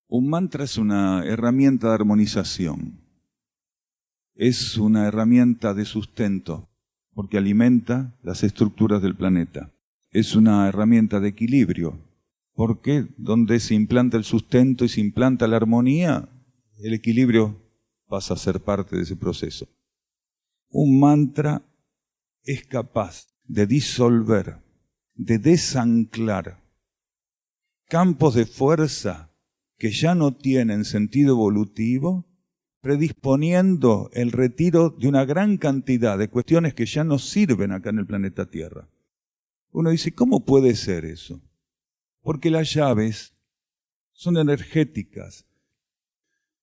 Un mantra es una herramienta de armonización, es una herramienta de sustento, porque alimenta las estructuras del planeta. Es una herramienta de equilibrio, porque donde se implanta el sustento y se implanta la armonía, el equilibrio pasa a ser parte de ese proceso. Un mantra es capaz de disolver, de desanclar campos de fuerza que ya no tienen sentido evolutivo, predisponiendo el retiro de una gran cantidad de cuestiones que ya no sirven acá en el planeta Tierra. Uno dice, ¿cómo puede ser eso? Porque las llaves son energéticas.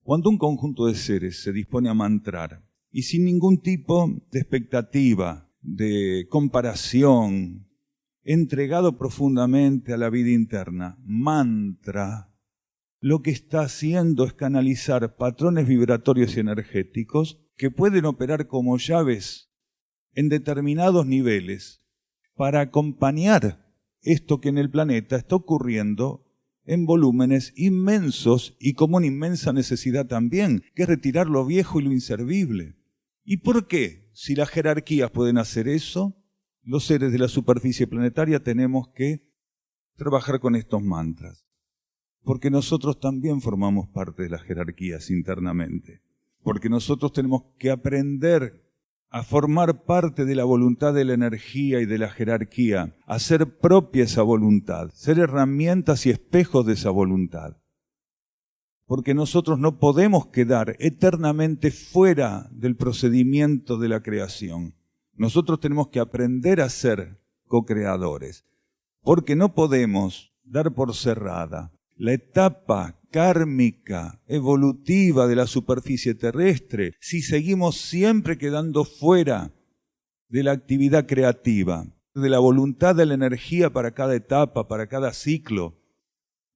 Cuando un conjunto de seres se dispone a mantrar, y sin ningún tipo de expectativa, de comparación, entregado profundamente a la vida interna, mantra, lo que está haciendo es canalizar patrones vibratorios y energéticos que pueden operar como llaves en determinados niveles para acompañar esto que en el planeta está ocurriendo en volúmenes inmensos y como una inmensa necesidad también, que es retirar lo viejo y lo inservible. ¿Y por qué? Si las jerarquías pueden hacer eso, los seres de la superficie planetaria tenemos que trabajar con estos mantras. Porque nosotros también formamos parte de las jerarquías internamente. Porque nosotros tenemos que aprender a formar parte de la voluntad de la energía y de la jerarquía, a hacer propia esa voluntad, ser herramientas y espejos de esa voluntad. Porque nosotros no podemos quedar eternamente fuera del procedimiento de la creación. Nosotros tenemos que aprender a ser co-creadores, porque no podemos dar por cerrada la etapa kármica, evolutiva de la superficie terrestre, si seguimos siempre quedando fuera de la actividad creativa, de la voluntad de la energía para cada etapa, para cada ciclo.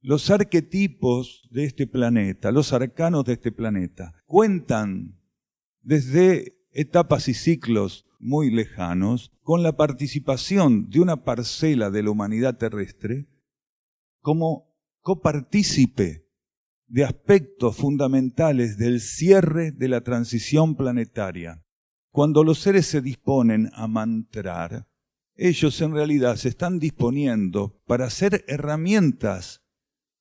Los arquetipos de este planeta, los arcanos de este planeta, cuentan desde etapas y ciclos muy lejanos con la participación de una parcela de la humanidad terrestre como copartícipe de aspectos fundamentales del cierre de la transición planetaria. Cuando los seres se disponen a mantrar, ellos en realidad se están disponiendo para ser herramientas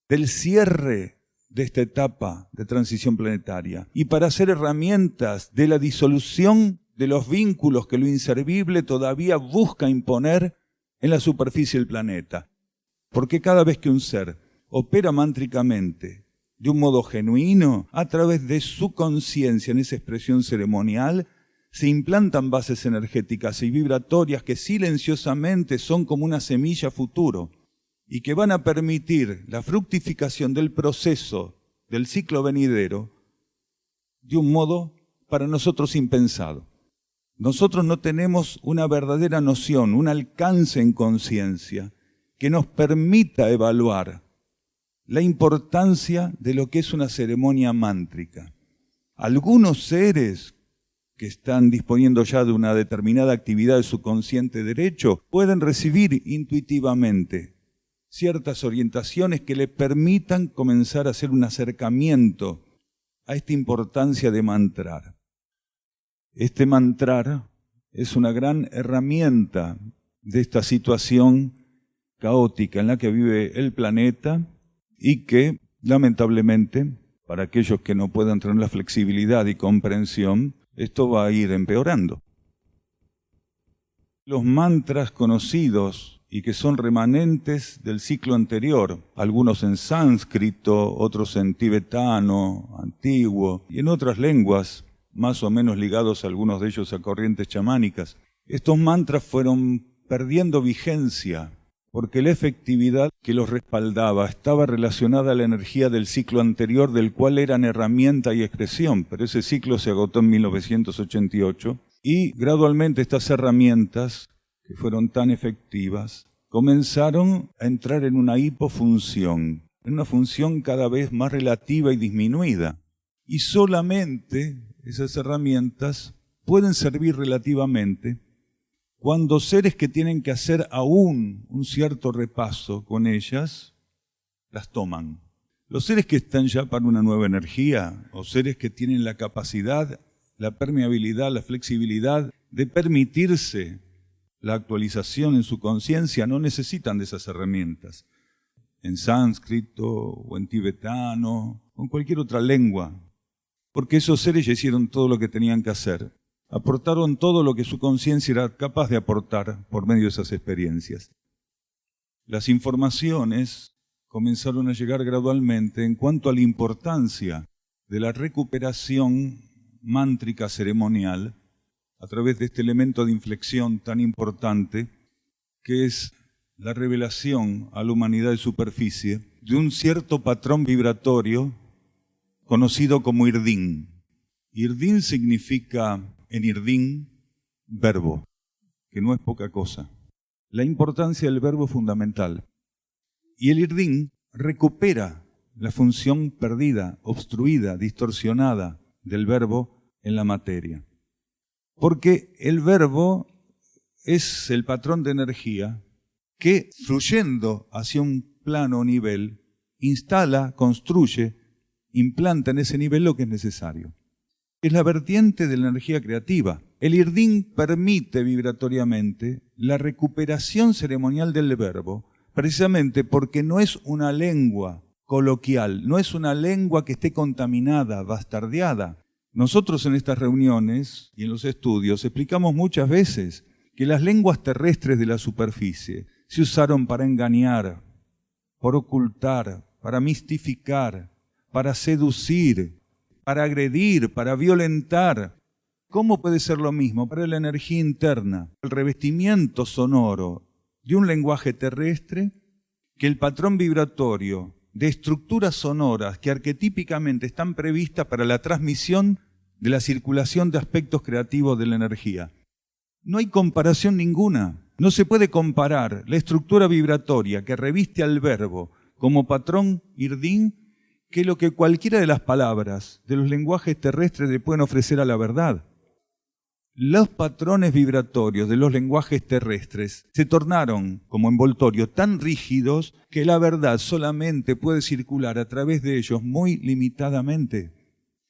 del cierre de esta etapa de transición planetaria y para ser herramientas de la disolución de los vínculos que lo inservible todavía busca imponer en la superficie del planeta. Porque cada vez que un ser opera mántricamente de un modo genuino, a través de su conciencia en esa expresión ceremonial, se implantan bases energéticas y vibratorias que silenciosamente son como una semilla futuro y que van a permitir la fructificación del proceso del ciclo venidero de un modo para nosotros impensado. Nosotros no tenemos una verdadera noción, un alcance en conciencia que nos permita evaluar la importancia de lo que es una ceremonia mántrica. Algunos seres que están disponiendo ya de una determinada actividad de su consciente derecho pueden recibir intuitivamente ciertas orientaciones que le permitan comenzar a hacer un acercamiento a esta importancia de mantrar. Este mantrar es una gran herramienta de esta situación caótica en la que vive el planeta y que, lamentablemente, para aquellos que no puedan tener la flexibilidad y comprensión, esto va a ir empeorando. Los mantras conocidos y que son remanentes del ciclo anterior, algunos en sánscrito, otros en tibetano, antiguo, y en otras lenguas, más o menos ligados algunos de ellos a corrientes chamánicas. Estos mantras fueron perdiendo vigencia porque la efectividad que los respaldaba estaba relacionada a la energía del ciclo anterior, del cual eran herramienta y expresión, pero ese ciclo se agotó en 1988 y gradualmente estas herramientas, que fueron tan efectivas, comenzaron a entrar en una hipofunción, en una función cada vez más relativa y disminuida. Y solamente esas herramientas pueden servir relativamente cuando seres que tienen que hacer aún un cierto repaso con ellas, las toman. Los seres que están ya para una nueva energía, o seres que tienen la capacidad, la permeabilidad, la flexibilidad de permitirse la actualización en su conciencia, no necesitan de esas herramientas. En sánscrito, o en tibetano, o en cualquier otra lengua. Porque esos seres ya hicieron todo lo que tenían que hacer. Aportaron todo lo que su conciencia era capaz de aportar por medio de esas experiencias. Las informaciones comenzaron a llegar gradualmente en cuanto a la importancia de la recuperación mántrica ceremonial a través de este elemento de inflexión tan importante que es la revelación a la humanidad de superficie de un cierto patrón vibratorio conocido como Irdín. Irdín significa en Irdín verbo, que no es poca cosa. La importancia del verbo es fundamental. Y el Irdín recupera la función perdida, obstruida, distorsionada del verbo en la materia. Porque el verbo es el patrón de energía que, fluyendo hacia un plano o nivel, instala, construye, implanta en ese nivel lo que es necesario. Es la vertiente de la energía creativa. El Irdín permite vibratoriamente la recuperación ceremonial del verbo, precisamente porque no es una lengua coloquial, no es una lengua que esté contaminada, bastardeada. Nosotros en estas reuniones y en los estudios explicamos muchas veces que las lenguas terrestres de la superficie se usaron para engañar, para ocultar, para mistificar, para seducir, para agredir, para violentar. ¿Cómo puede ser lo mismo para la energía interna, el revestimiento sonoro de un lenguaje terrestre, que el patrón vibratorio de estructuras sonoras que arquetípicamente están previstas para la transmisión de la circulación de aspectos creativos de la energía? No hay comparación ninguna. No se puede comparar la estructura vibratoria que reviste al verbo como patrón Irdín que lo que cualquiera de las palabras de los lenguajes terrestres le pueden ofrecer a la verdad. Los patrones vibratorios de los lenguajes terrestres se tornaron como envoltorio tan rígidos que la verdad solamente puede circular a través de ellos muy limitadamente.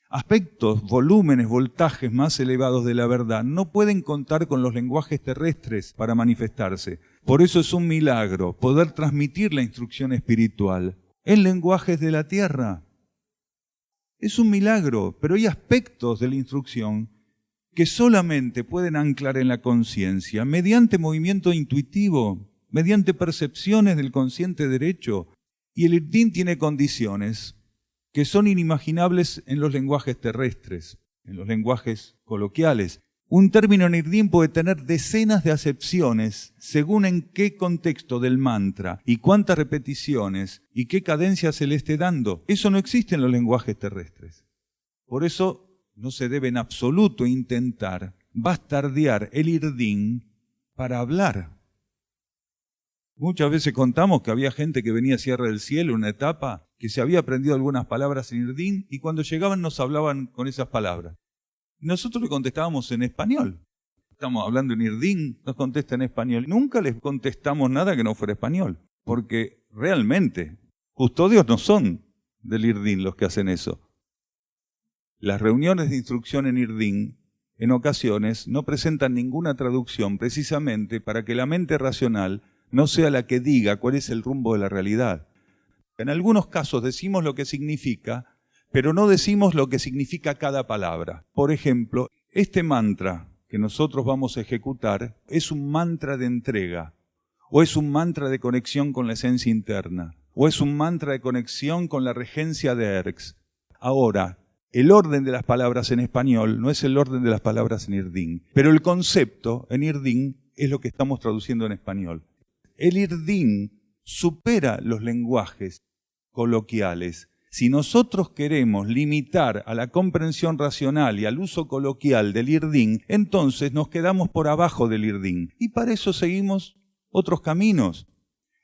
Aspectos, volúmenes, voltajes más elevados de la verdad no pueden contar con los lenguajes terrestres para manifestarse. Por eso es un milagro poder transmitir la instrucción espiritual en lenguajes de la tierra. Es un milagro, pero hay aspectos de la instrucción que solamente pueden anclar en la conciencia mediante movimiento intuitivo, mediante percepciones del consciente derecho. Y el Irdín tiene condiciones que son inimaginables en los lenguajes terrestres, en los lenguajes coloquiales. Un término en Irdín puede tener decenas de acepciones según en qué contexto del mantra y cuántas repeticiones y qué cadencia se le esté dando. Eso no existe en los lenguajes terrestres. Por eso no se debe en absoluto intentar bastardear el Irdín para hablar. Muchas veces contamos que había gente que venía a Sierra del Cielo, una etapa, que se había aprendido algunas palabras en Irdín y cuando llegaban nos hablaban con esas palabras. Nosotros le contestábamos en español. Estamos hablando en Irdín, nos contesta en español. Nunca les contestamos nada que no fuera español, porque realmente custodios no son del Irdín los que hacen eso. Las reuniones de instrucción en Irdín, en ocasiones, no presentan ninguna traducción precisamente para que la mente racional no sea la que diga cuál es el rumbo de la realidad. En algunos casos decimos lo que significa, pero no decimos lo que significa cada palabra. Por ejemplo, este mantra que nosotros vamos a ejecutar es un mantra de entrega, o es un mantra de conexión con la esencia interna, o es un mantra de conexión con la regencia de Erx. Ahora, el orden de las palabras en español no es el orden de las palabras en Irdín, pero el concepto en Irdín es lo que estamos traduciendo en español. El Irdín supera los lenguajes coloquiales. Si nosotros queremos limitar a la comprensión racional y al uso coloquial del Irdín, entonces nos quedamos por abajo del Irdín. Y para eso seguimos otros caminos.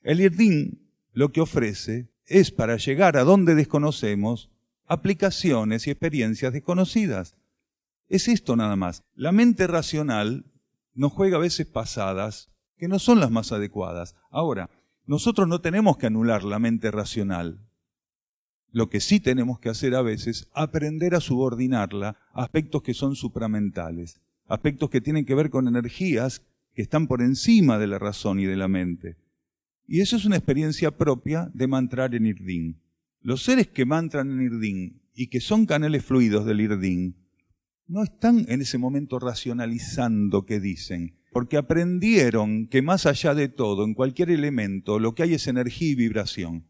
El Irdín lo que ofrece es, para llegar a donde desconocemos, aplicaciones y experiencias desconocidas. Es esto nada más. La mente racional nos juega a veces pasadas que no son las más adecuadas. Ahora, nosotros no tenemos que anular la mente racional. Lo que sí tenemos que hacer a veces, aprender a subordinarla a aspectos que son supramentales, aspectos que tienen que ver con energías que están por encima de la razón y de la mente. Y eso es una experiencia propia de mantrar en Irdin. Los seres que mantran en Irdin y que son canales fluidos del Irdin, no están en ese momento racionalizando qué dicen, porque aprendieron que más allá de todo, en cualquier elemento, lo que hay es energía y vibración.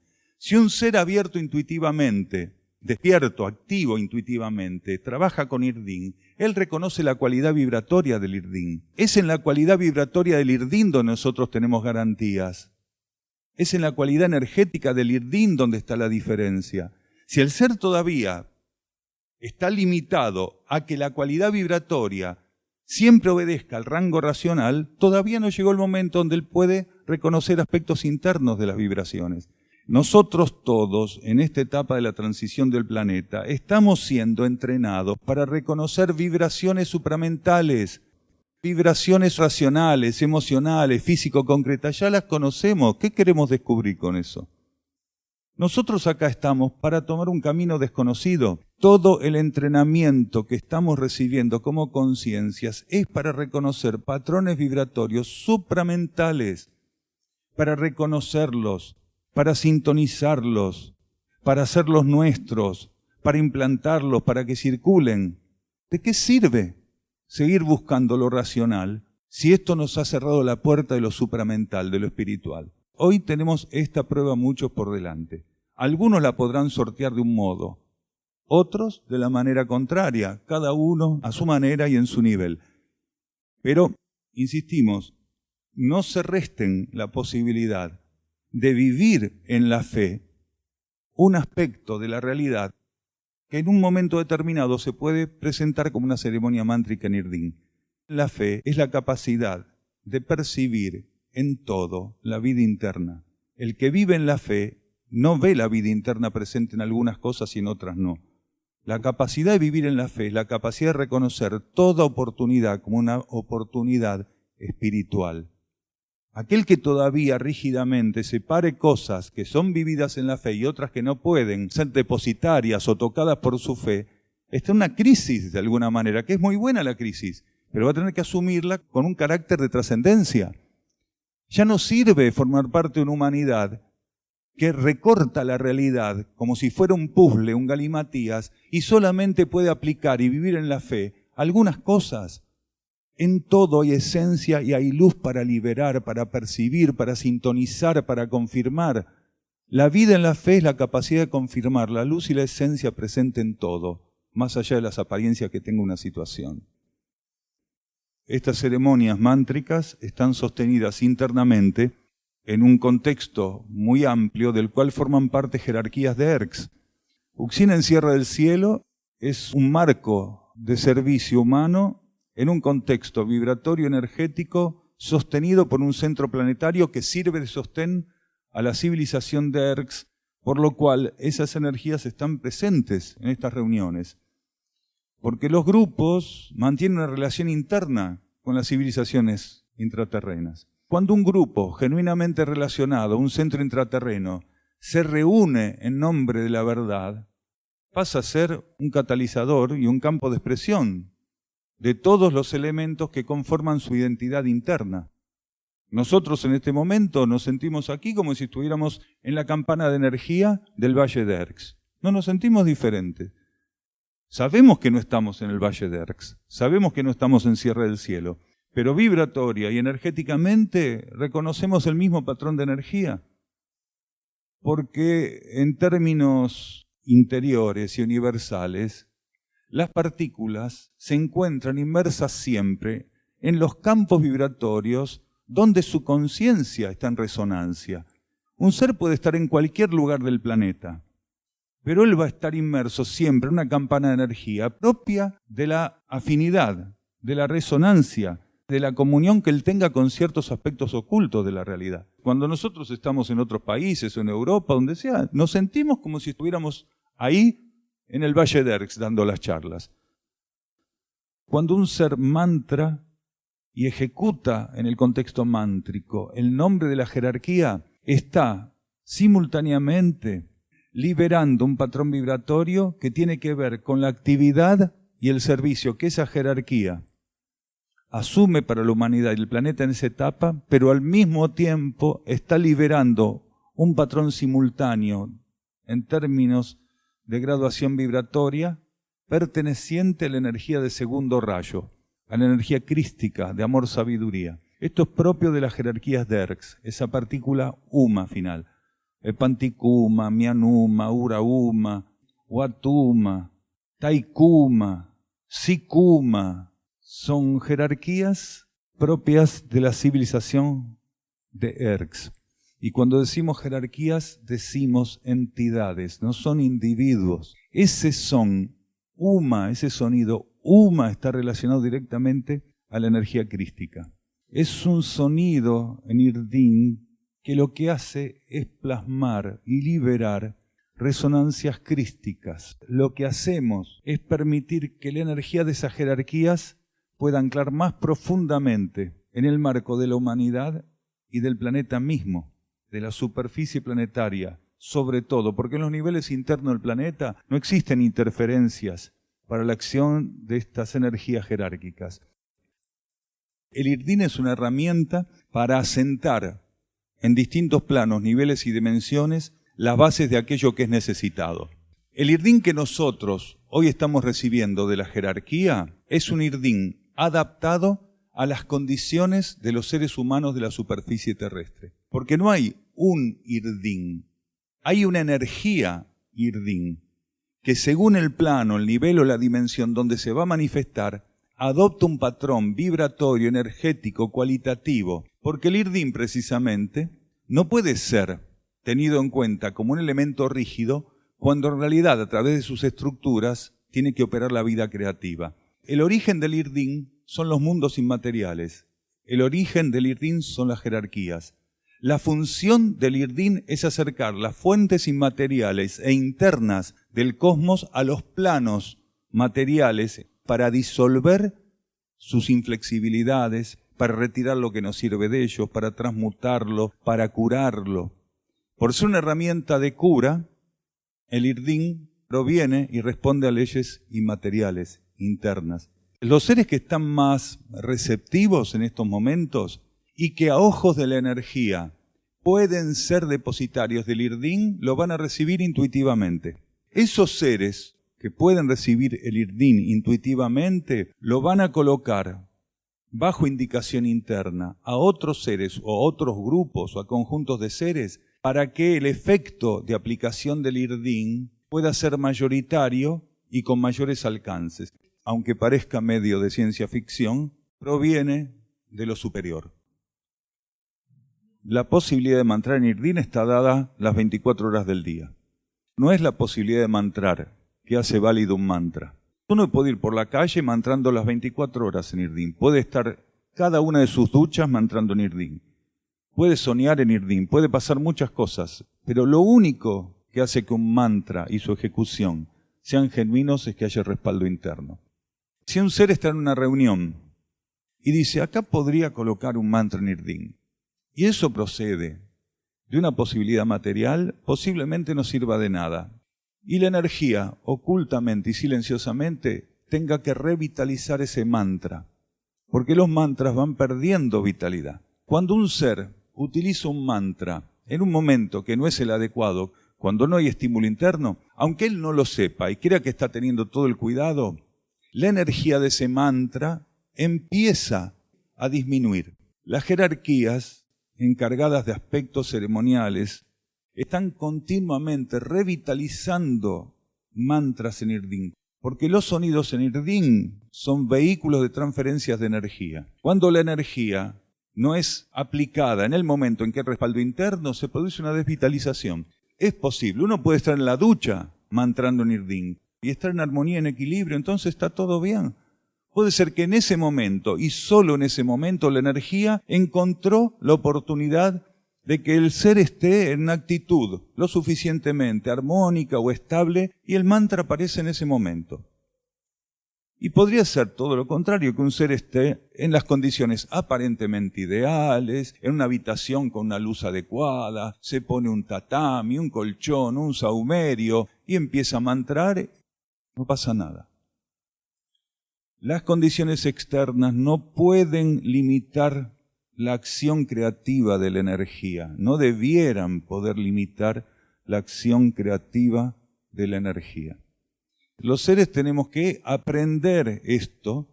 Si un ser abierto intuitivamente, despierto, activo intuitivamente, trabaja con Irdin, él reconoce la cualidad vibratoria del Irdin. Es en la cualidad vibratoria del Irdin donde nosotros tenemos garantías. Es en la cualidad energética del Irdin donde está la diferencia. Si el ser todavía está limitado a que la cualidad vibratoria siempre obedezca al rango racional, todavía no llegó el momento donde él puede reconocer aspectos internos de las vibraciones. Nosotros todos, en esta etapa de la transición del planeta, estamos siendo entrenados para reconocer vibraciones supramentales, vibraciones racionales, emocionales, físico-concretas. Ya las conocemos. ¿Qué queremos descubrir con eso? Nosotros acá estamos para tomar un camino desconocido. Todo el entrenamiento que estamos recibiendo como conciencias es para reconocer patrones vibratorios supramentales, para reconocerlos, para sintonizarlos, para hacerlos nuestros, para implantarlos, para que circulen. ¿De qué sirve seguir buscando lo racional si esto nos ha cerrado la puerta de lo supramental, de lo espiritual? Hoy tenemos esta prueba muchos por delante. Algunos la podrán sortear de un modo, otros de la manera contraria, cada uno a su manera y en su nivel. Pero, insistimos, no se resten la posibilidad de vivir en la fe un aspecto de la realidad que en un momento determinado se puede presentar como una ceremonia mántrica en Irdin. La fe es la capacidad de percibir en todo la vida interna. El que vive en la fe no ve la vida interna presente en algunas cosas y en otras no. La capacidad de vivir en la fe es la capacidad de reconocer toda oportunidad como una oportunidad espiritual. Aquel que todavía rígidamente separe cosas que son vividas en la fe y otras que no pueden ser depositarias o tocadas por su fe, está en una crisis de alguna manera, que es muy buena la crisis, pero va a tener que asumirla con un carácter de trascendencia. Ya no sirve formar parte de una humanidad que recorta la realidad como si fuera un puzzle, un galimatías, y solamente puede aplicar y vivir en la fe algunas cosas. En todo hay esencia y hay luz para liberar, para percibir, para sintonizar, para confirmar. La vida en la fe es la capacidad de confirmar la luz y la esencia presente en todo, más allá de las apariencias que tenga una situación. Estas ceremonias mántricas están sostenidas internamente en un contexto muy amplio del cual forman parte jerarquías de Erx. Uxin en Sierra del Cielo es un marco de servicio humano en un contexto vibratorio energético sostenido por un centro planetario que sirve de sostén a la civilización de Erx, por lo cual esas energías están presentes en estas reuniones. Porque los grupos mantienen una relación interna con las civilizaciones intraterrenas. Cuando un grupo genuinamente relacionado, un centro intraterreno, se reúne en nombre de la verdad, pasa a ser un catalizador y un campo de expresión de todos los elementos que conforman su identidad interna. Nosotros en este momento nos sentimos aquí como si estuviéramos en la campana de energía del Valle de Erx. No nos sentimos diferentes. Sabemos que no estamos en el Valle de Erx, sabemos que no estamos en Sierra del Cielo, pero vibratoria y energéticamente reconocemos el mismo patrón de energía, porque en términos interiores y universales, las partículas se encuentran inmersas siempre en los campos vibratorios donde su conciencia está en resonancia. Un ser puede estar en cualquier lugar del planeta, pero él va a estar inmerso siempre en una campana de energía propia de la afinidad, de la resonancia, de la comunión que él tenga con ciertos aspectos ocultos de la realidad. Cuando nosotros estamos en otros países o en Europa, donde sea, nos sentimos como si estuviéramos ahí en el Valle de Erx dando las charlas. Cuando un ser mantra y ejecuta en el contexto mántrico el nombre de la jerarquía, está simultáneamente liberando un patrón vibratorio que tiene que ver con la actividad y el servicio que esa jerarquía asume para la humanidad y el planeta en esa etapa, pero al mismo tiempo está liberando un patrón simultáneo en términos de graduación vibratoria perteneciente a la energía de segundo rayo, a la energía crística de amor-sabiduría. Esto es propio de las jerarquías de Erx, esa partícula Uma final. Epantikuma, Mianuma, Urauma, Watuma, Taikuma, Sikuma, son jerarquías propias de la civilización de Erx. Y cuando decimos jerarquías, decimos entidades, no son individuos. Ese son, Uma, ese sonido, Uma está relacionado directamente a la energía crística. Es un sonido en Irdin que lo que hace es plasmar y liberar resonancias crísticas. Lo que hacemos es permitir que la energía de esas jerarquías pueda anclar más profundamente en el marco de la humanidad y del planeta mismo, de la superficie planetaria, sobre todo, porque en los niveles internos del planeta no existen interferencias para la acción de estas energías jerárquicas. El Irdin es una herramienta para asentar en distintos planos, niveles y dimensiones las bases de aquello que es necesitado. El Irdin que nosotros hoy estamos recibiendo de la jerarquía es un Irdin adaptado a las condiciones de los seres humanos de la superficie terrestre. Porque no hay un Irdin, hay una energía Irdin que según el plano, el nivel o la dimensión donde se va a manifestar, adopta un patrón vibratorio, energético, cualitativo, porque el Irdin precisamente no puede ser tenido en cuenta como un elemento rígido cuando en realidad a través de sus estructuras tiene que operar la vida creativa. El origen del Irdin son los mundos inmateriales, el origen del Irdin son las jerarquías. La función del Irdin es acercar las fuentes inmateriales e internas del cosmos a los planos materiales para disolver sus inflexibilidades, para retirar lo que no sirve de ellos, para transmutarlo, para curarlo. Por ser una herramienta de cura, el Irdin proviene y responde a leyes inmateriales, internas. Los seres que están más receptivos en estos momentos y que a ojos de la energía pueden ser depositarios del Irdin, lo van a recibir intuitivamente. Esos seres que pueden recibir el Irdin intuitivamente, lo van a colocar bajo indicación interna a otros seres o otros grupos o a conjuntos de seres para que el efecto de aplicación del Irdin pueda ser mayoritario y con mayores alcances. Aunque parezca medio de ciencia ficción, proviene de lo superior. La posibilidad de mantrar en Irdin está dada las 24 horas del día. No es la posibilidad de mantrar que hace válido un mantra. Uno puede ir por la calle mantrando las 24 horas en Irdin. Puede estar cada una de sus duchas mantrando en Irdin. Puede soñar en Irdin, puede pasar muchas cosas. Pero lo único que hace que un mantra y su ejecución sean genuinos es que haya respaldo interno. Si un ser está en una reunión y dice, acá podría colocar un mantra en Irdin, y eso procede de una posibilidad material, posiblemente no sirva de nada. Y la energía, ocultamente y silenciosamente, tenga que revitalizar ese mantra, porque los mantras van perdiendo vitalidad. Cuando un ser utiliza un mantra en un momento que no es el adecuado, cuando no hay estímulo interno, aunque él no lo sepa y crea que está teniendo todo el cuidado, la energía de ese mantra empieza a disminuir. Las jerarquías encargadas de aspectos ceremoniales están continuamente revitalizando mantras en Irdin, porque los sonidos en Irdin son vehículos de transferencias de energía. Cuando la energía no es aplicada en el momento en que hay respaldo interno, se produce una desvitalización. Es posible, uno puede estar en la ducha mantrando en Irdin y estar en armonía, en equilibrio, entonces está todo bien. Puede ser que en ese momento, y solo en ese momento, la energía encontró la oportunidad de que el ser esté en una actitud lo suficientemente armónica o estable y el mantra aparece en ese momento. Y podría ser todo lo contrario, que un ser esté en las condiciones aparentemente ideales, en una habitación con una luz adecuada, se pone un tatami, un colchón, un saumerio y empieza a mantrar, no pasa nada. Las condiciones externas no pueden limitar la acción creativa de la energía, no debieran poder limitar la acción creativa de la energía. Los seres tenemos que aprender esto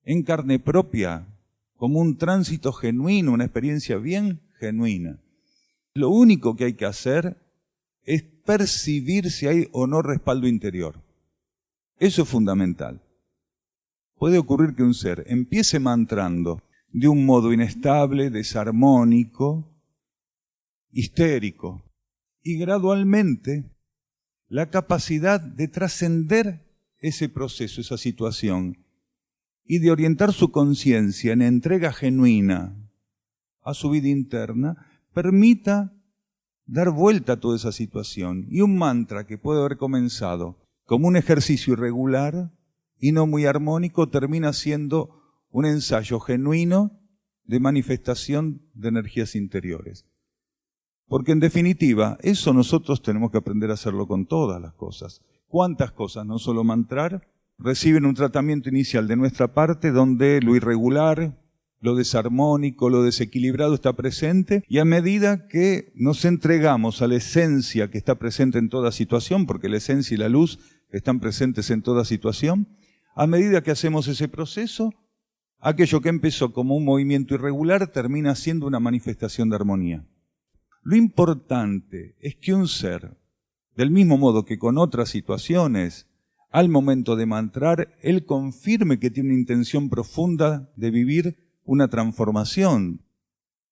en carne propia, como un tránsito genuino, una experiencia bien genuina. Lo único que hay que hacer es percibir si hay o no respaldo interior. Eso es fundamental. Puede ocurrir que un ser empiece mantrando de un modo inestable, desarmónico, histérico, y gradualmente la capacidad de trascender ese proceso, esa situación, y de orientar su conciencia en entrega genuina a su vida interna, permita dar vuelta a toda esa situación. Y un mantra que puede haber comenzado como un ejercicio irregular y no muy armónico, termina siendo un ensayo genuino de manifestación de energías interiores. Porque en definitiva, eso nosotros tenemos que aprender a hacerlo con todas las cosas. ¿Cuántas cosas, no solo mantrar, reciben un tratamiento inicial de nuestra parte donde lo irregular, lo desarmónico, lo desequilibrado está presente, y a medida que nos entregamos a la esencia que está presente en toda situación, porque la esencia y la luz están presentes en toda situación, a medida que hacemos ese proceso, aquello que empezó como un movimiento irregular termina siendo una manifestación de armonía. Lo importante es que un ser, del mismo modo que con otras situaciones, al momento de mantrar, él confirme que tiene una intención profunda de vivir una transformación,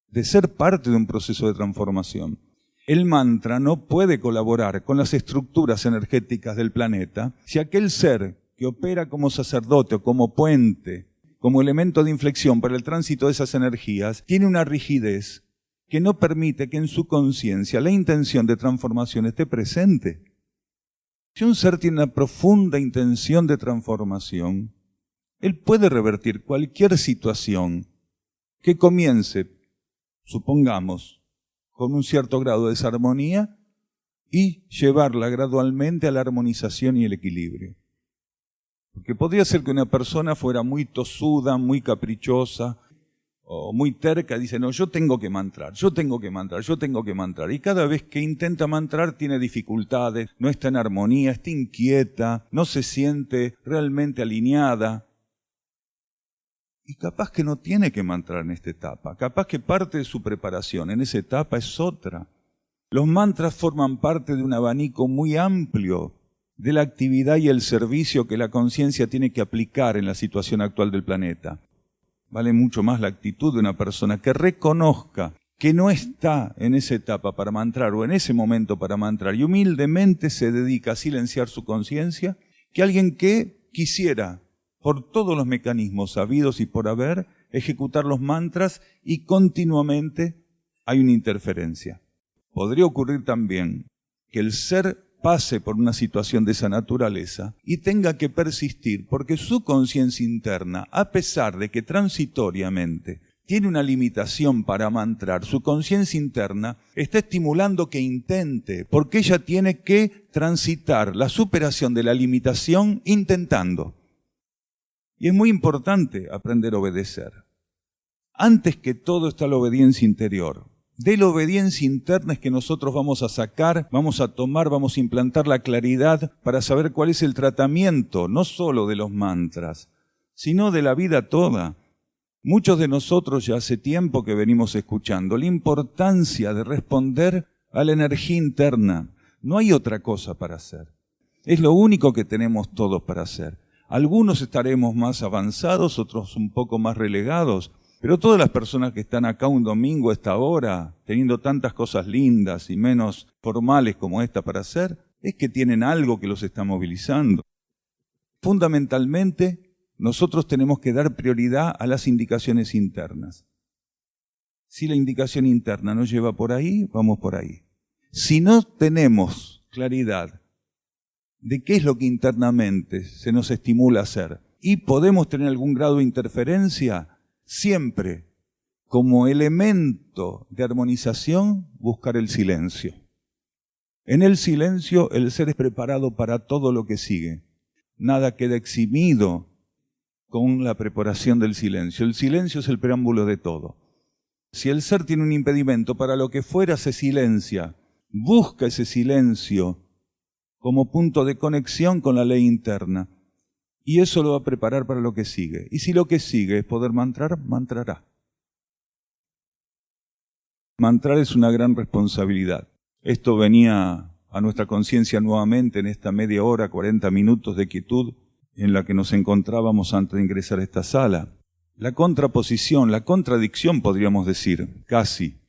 de ser parte de un proceso de transformación. El mantra no puede colaborar con las estructuras energéticas del planeta si aquel ser que opera como sacerdote o como puente, como elemento de inflexión para el tránsito de esas energías, tiene una rigidez que no permite que en su conciencia la intención de transformación esté presente. Si un ser tiene una profunda intención de transformación, él puede revertir cualquier situación que comience, supongamos, con un cierto grado de desarmonía y llevarla gradualmente a la armonización y el equilibrio. Porque podría ser que una persona fuera muy tosuda, muy caprichosa o muy terca, dice, no, yo tengo que mantrar, yo tengo que mantrar, yo tengo que mantrar. Y cada vez que intenta mantrar tiene dificultades, no está en armonía, está inquieta, no se siente realmente alineada. Y capaz que no tiene que mantrar en esta etapa, capaz que parte de su preparación en esa etapa es otra. Los mantras forman parte de un abanico muy amplio de la actividad y el servicio que la conciencia tiene que aplicar en la situación actual del planeta. Vale mucho más la actitud de una persona que reconozca que no está en esa etapa para mantrar o en ese momento para mantrar y humildemente se dedica a silenciar su conciencia, que alguien que quisiera, por todos los mecanismos habidos y por haber, ejecutar los mantras y continuamente hay una interferencia. Podría ocurrir también que el ser pase por una situación de esa naturaleza y tenga que persistir porque su conciencia interna, a pesar de que transitoriamente tiene una limitación para mantrar, su conciencia interna está estimulando que intente, porque ella tiene que transitar la superación de la limitación intentando. Y es muy importante aprender a obedecer. Antes que todo está la obediencia interior. De la obediencia interna es que nosotros vamos a sacar, vamos a tomar, vamos a implantar la claridad para saber cuál es el tratamiento, no solo de los mantras, sino de la vida toda. Muchos de nosotros ya hace tiempo que venimos escuchando la importancia de responder a la energía interna. No hay otra cosa para hacer. Es lo único que tenemos todos para hacer. Algunos estaremos más avanzados, otros un poco más relegados. Pero todas las personas que están acá un domingo a esta hora, teniendo tantas cosas lindas y menos formales como esta para hacer, es que tienen algo que los está movilizando. Fundamentalmente, nosotros tenemos que dar prioridad a las indicaciones internas. Si la indicación interna nos lleva por ahí, vamos por ahí. Si no tenemos claridad de qué es lo que internamente se nos estimula a hacer, y podemos tener algún grado de interferencia, siempre como elemento de armonización buscar el silencio. En el silencio el ser es preparado para todo lo que sigue. Nada queda eximido con la preparación del silencio. El silencio es el preámbulo de todo. Si el ser tiene un impedimento para lo que fuera, se silencia. Busca ese silencio como punto de conexión con la ley interna. Y eso lo va a preparar para lo que sigue. Y si lo que sigue es poder mantrar, mantrará. Mantrar es una gran responsabilidad. Esto venía a nuestra conciencia nuevamente en esta media hora, 40 minutos de quietud en la que nos encontrábamos antes de ingresar a esta sala. La contraposición, la contradicción, podríamos decir, casi,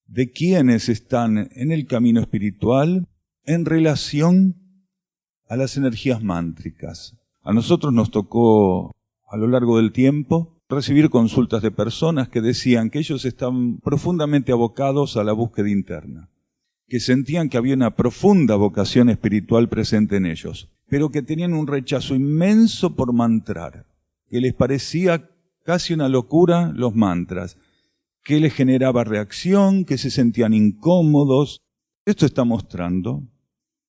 de quienes están en el camino espiritual en relación a las energías mántricas. A nosotros nos tocó, a lo largo del tiempo, recibir consultas de personas que decían que ellos estaban profundamente abocados a la búsqueda interna, que sentían que había una profunda vocación espiritual presente en ellos, pero que tenían un rechazo inmenso por mantrar, que les parecía casi una locura los mantras, que les generaba reacción, que se sentían incómodos. Esto está mostrando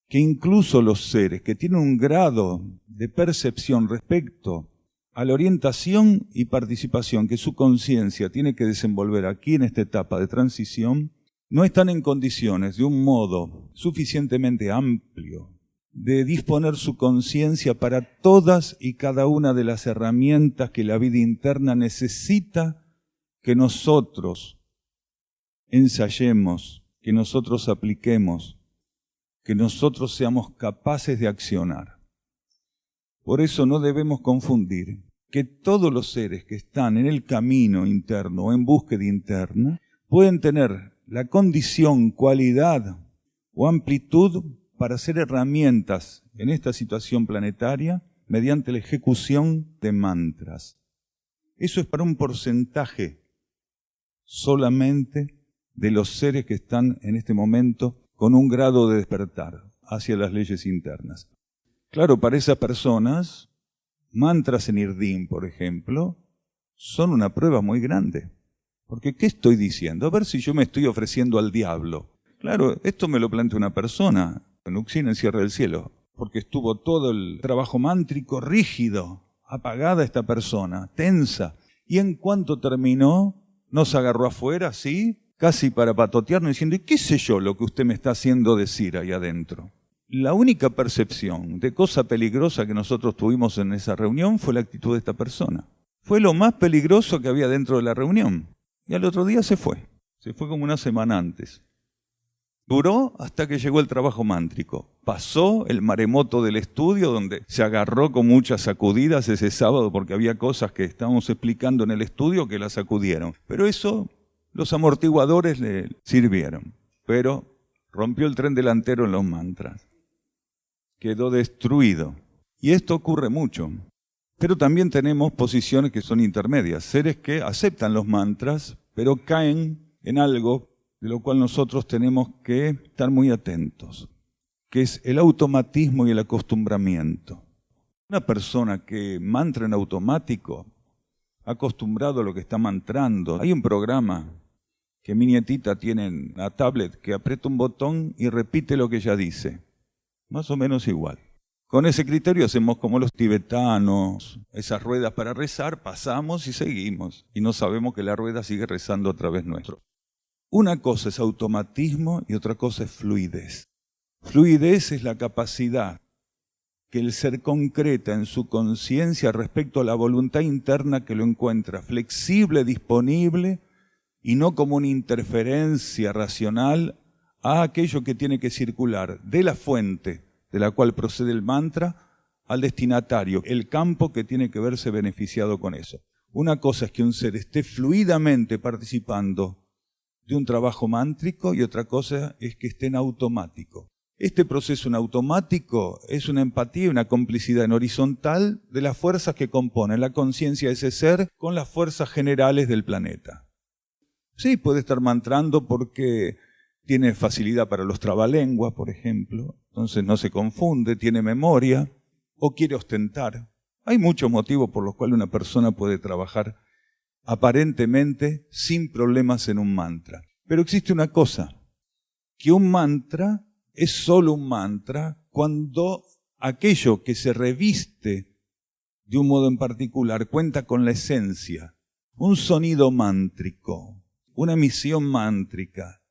que incluso los seres que tienen un grado de percepción respecto a la orientación y participación que su conciencia tiene que desenvolver aquí en esta etapa de transición, no están en condiciones de un modo suficientemente amplio de disponer su conciencia para todas y cada una de las herramientas que la vida interna necesita que nosotros ensayemos, que nosotros apliquemos, que nosotros seamos capaces de accionar. Por eso no debemos confundir que todos los seres que están en el camino interno o en búsqueda interna pueden tener la condición, cualidad o amplitud para ser herramientas en esta situación planetaria mediante la ejecución de mantras. Eso es para un porcentaje solamente de los seres que están en este momento con un grado de despertar hacia las leyes internas. Claro, para esas personas, mantras en Irdim, por ejemplo, son una prueba muy grande. Porque, ¿qué estoy diciendo? A ver si yo me estoy ofreciendo al diablo. Claro, esto me lo plantea una persona en Uxin, en Sierra del Cielo, porque estuvo todo el trabajo mántrico rígido, apagada esta persona, tensa. Y en cuanto terminó, nos agarró afuera, ¿sí? Casi para patotearnos, diciendo, ¿y qué sé yo lo que usted me está haciendo decir ahí adentro? La única percepción de cosa peligrosa que nosotros tuvimos en esa reunión fue la actitud de esta persona. Fue lo más peligroso que había dentro de la reunión. Y al otro día se fue como una semana antes. Duró hasta que llegó el trabajo mántrico. Pasó el maremoto del estudio, donde se agarró con muchas sacudidas ese sábado, porque había cosas que estábamos explicando en el estudio que la sacudieron. Pero eso, los amortiguadores le sirvieron. Pero rompió el tren delantero en los mantras. Quedó destruido. Y esto ocurre mucho. Pero también tenemos posiciones que son intermedias, seres que aceptan los mantras, pero caen en algo de lo cual nosotros tenemos que estar muy atentos, que es el automatismo y el acostumbramiento. Una persona que mantra en automático, acostumbrado a lo que está mantrando. Hay un programa que mi nietita tiene en la tablet que aprieta un botón y repite lo que ella dice, más o menos igual. Con ese criterio hacemos como los tibetanos, esas ruedas para rezar, pasamos y seguimos. Y no sabemos que la rueda sigue rezando a través nuestro. Una cosa es automatismo y otra cosa es fluidez. Fluidez es la capacidad que el ser concreta en su conciencia respecto a la voluntad interna que lo encuentra flexible, disponible y no como una interferencia racional a aquello que tiene que circular de la fuente de la cual procede el mantra, al destinatario, el campo que tiene que verse beneficiado con eso. Una cosa es que un ser esté fluidamente participando de un trabajo mántrico y otra cosa es que esté en automático. Este proceso en automático es una empatía, una complicidad en horizontal de las fuerzas que componen la conciencia de ese ser con las fuerzas generales del planeta. Sí, puede estar mantrando porque tiene facilidad para los trabalenguas, por ejemplo, entonces no se confunde, tiene memoria, o quiere ostentar. Hay muchos motivos por los cuales una persona puede trabajar aparentemente sin problemas en un mantra. Pero existe una cosa, que un mantra es solo un mantra cuando aquello que se reviste de un modo en particular cuenta con la esencia. Un sonido mántrico, una emisión mántrica,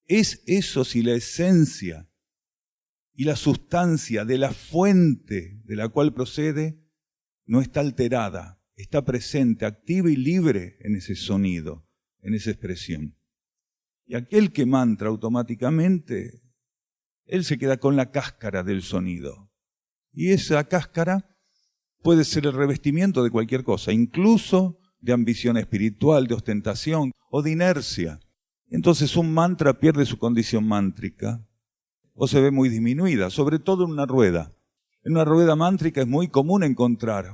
es eso si la esencia y la sustancia de la fuente de la cual procede no está alterada, está presente, activa y libre en ese sonido, en esa expresión. Y aquel que mantra automáticamente, él se queda con la cáscara del sonido. Y esa cáscara puede ser el revestimiento de cualquier cosa, incluso de ambición espiritual, de ostentación o de inercia. Entonces un mantra pierde su condición mántrica o se ve muy disminuida, sobre todo en una rueda. En una rueda mántrica es muy común encontrar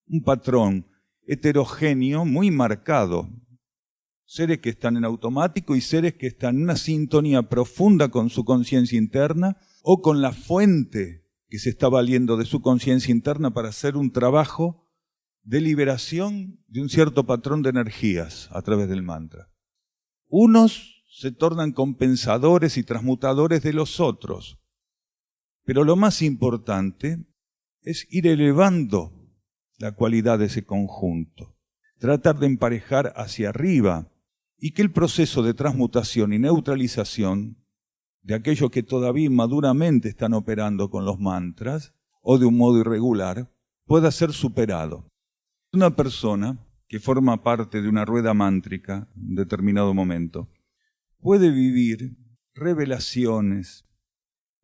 un patrón heterogéneo muy marcado. Seres que están en automático y seres que están en una sintonía profunda con su conciencia interna o con la fuente que se está valiendo de su conciencia interna para hacer un trabajo de liberación de un cierto patrón de energías a través del mantra. Unos se tornan compensadores y transmutadores de los otros, pero lo más importante es ir elevando la cualidad de ese conjunto, tratar de emparejar hacia arriba y que el proceso de transmutación y neutralización de aquellos que todavía inmaduramente están operando con los mantras o de un modo irregular pueda ser superado. Una persona que forma parte de una rueda mántrica en determinado momento puede vivir revelaciones,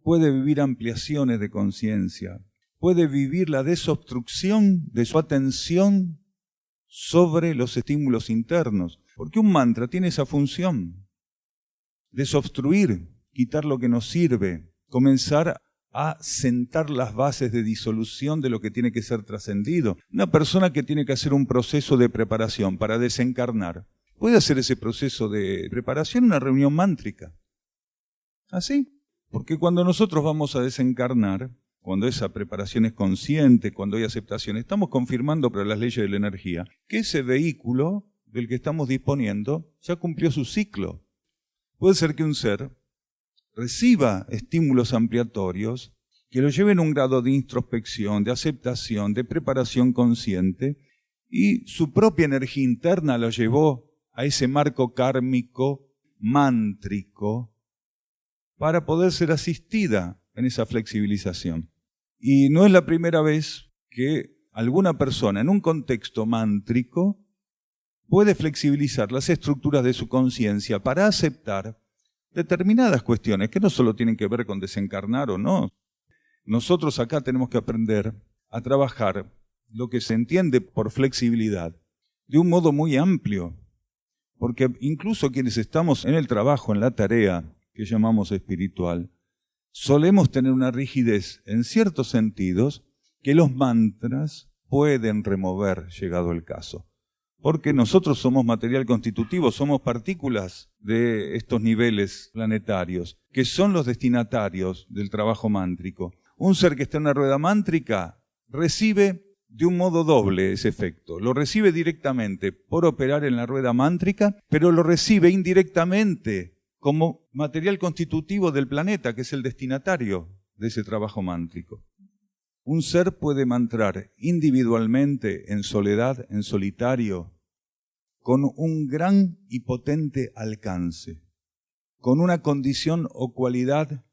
puede vivir ampliaciones de conciencia, puede vivir la desobstrucción de su atención sobre los estímulos internos, porque un mantra tiene esa función, desobstruir, quitar lo que nos sirve, comenzar a sentar las bases de disolución de lo que tiene que ser trascendido. Una persona que tiene que hacer un proceso de preparación para desencarnar, puede hacer ese proceso de preparación en una reunión mántrica. ¿Así? Porque cuando nosotros vamos a desencarnar, cuando esa preparación es consciente, cuando hay aceptación, estamos confirmando para las leyes de la energía que ese vehículo del que estamos disponiendo ya cumplió su ciclo. Puede ser que un ser reciba estímulos ampliatorios que lo lleven a un grado de introspección, de aceptación, de preparación consciente, y su propia energía interna lo llevó a ese marco kármico, mántrico, para poder ser asistida en esa flexibilización. Y no es la primera vez que alguna persona en un contexto mántrico puede flexibilizar las estructuras de su conciencia para aceptar determinadas cuestiones que no solo tienen que ver con desencarnar o no. Nosotros acá tenemos que aprender a trabajar lo que se entiende por flexibilidad de un modo muy amplio, porque incluso quienes estamos en el trabajo, en la tarea que llamamos espiritual, solemos tener una rigidez en ciertos sentidos que los mantras pueden remover, llegado el caso. Porque nosotros somos material constitutivo, somos partículas de estos niveles planetarios, que son los destinatarios del trabajo mántrico. Un ser que está en una rueda mántrica recibe de un modo doble ese efecto. Lo recibe directamente por operar en la rueda mántrica, pero lo recibe indirectamente como material constitutivo del planeta, que es el destinatario de ese trabajo mántrico. Un ser puede mantrar individualmente, en soledad, en solitario, con un gran y potente alcance, con una condición o cualidad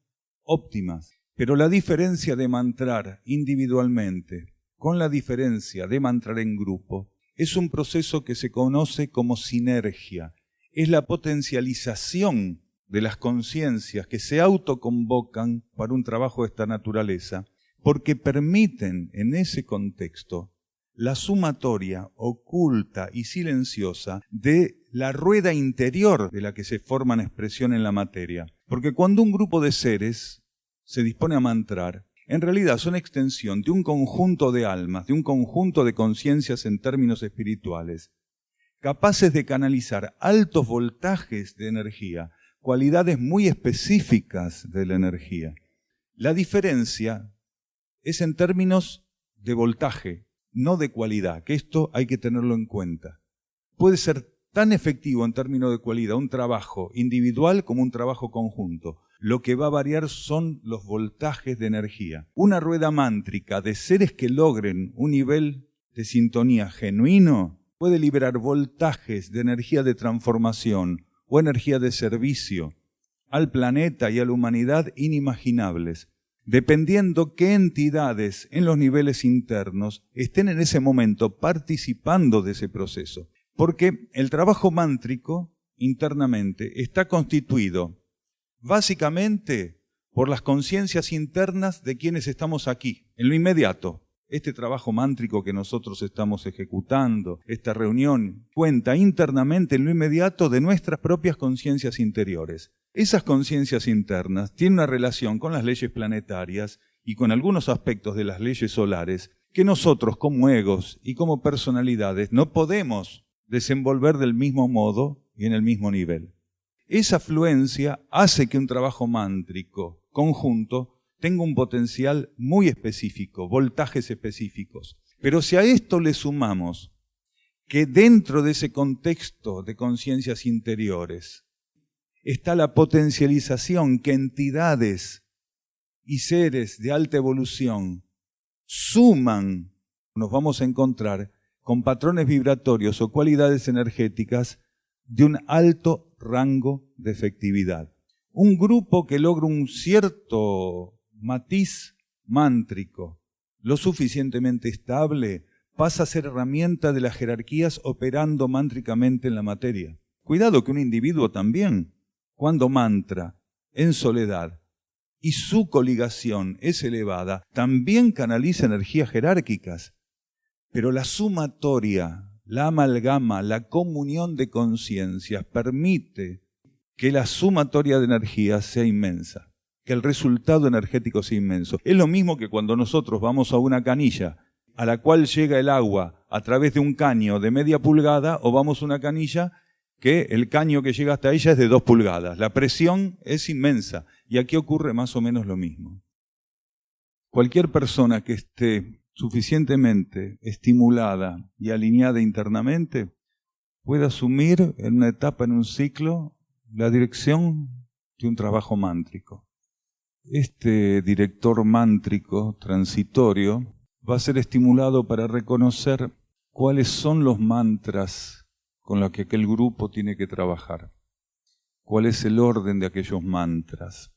óptimas. Pero la diferencia de mantrar individualmente con la diferencia de mantrar en grupo es un proceso que se conoce como sinergia. Es la potencialización de las conciencias que se autoconvocan para un trabajo de esta naturaleza, porque permiten en ese contexto la sumatoria oculta y silenciosa de la rueda interior de la que se forma en expresión en la materia. Porque cuando un grupo de seres se dispone a mantrar, en realidad son extensión de un conjunto de almas, de un conjunto de conciencias en términos espirituales, capaces de canalizar altos voltajes de energía, cualidades muy específicas de la energía. La diferencia es en términos de voltaje, no de cualidad, que esto hay que tenerlo en cuenta. Puede ser tan efectivo en términos de cualidad un trabajo individual como un trabajo conjunto. Lo que va a variar son los voltajes de energía. Una rueda mántrica de seres que logren un nivel de sintonía genuino puede liberar voltajes de energía de transformación o energía de servicio al planeta y a la humanidad inimaginables, dependiendo qué entidades en los niveles internos estén en ese momento participando de ese proceso. Porque el trabajo mántrico internamente está constituido básicamente por las conciencias internas de quienes estamos aquí, en lo inmediato. Este trabajo mántrico que nosotros estamos ejecutando, esta reunión, cuenta internamente en lo inmediato de nuestras propias conciencias interiores. Esas conciencias internas tienen una relación con las leyes planetarias y con algunos aspectos de las leyes solares que nosotros como egos y como personalidades no podemos desenvolver del mismo modo y en el mismo nivel. Esa fluencia hace que un trabajo mántrico conjunto tenga un potencial muy específico, voltajes específicos. Pero si a esto le sumamos que dentro de ese contexto de conciencias interiores está la potencialización que entidades y seres de alta evolución suman, nos vamos a encontrar con patrones vibratorios o cualidades energéticas de un alto rango de efectividad. Un grupo que logra un cierto matiz mántrico, lo suficientemente estable, pasa a ser herramienta de las jerarquías operando mántricamente en la materia. Cuidado que un individuo también, cuando mantra en soledad y su coligación es elevada, también canaliza energías jerárquicas. Pero la sumatoria, la amalgama, la comunión de conciencias permite que la sumatoria de energías sea inmensa, que el resultado energético sea inmenso. Es lo mismo que cuando nosotros vamos a una canilla a la cual llega el agua a través de un caño de media pulgada o vamos a una canilla que el caño que llega hasta ella es de 2 pulgadas. La presión es inmensa y aquí ocurre más o menos lo mismo. Cualquier persona que esté suficientemente estimulada y alineada internamente puede asumir en una etapa, en un ciclo, la dirección de un trabajo mántrico. Este director mántrico transitorio va a ser estimulado para reconocer cuáles son los mantras con los que aquel grupo tiene que trabajar, cuál es el orden de aquellos mantras,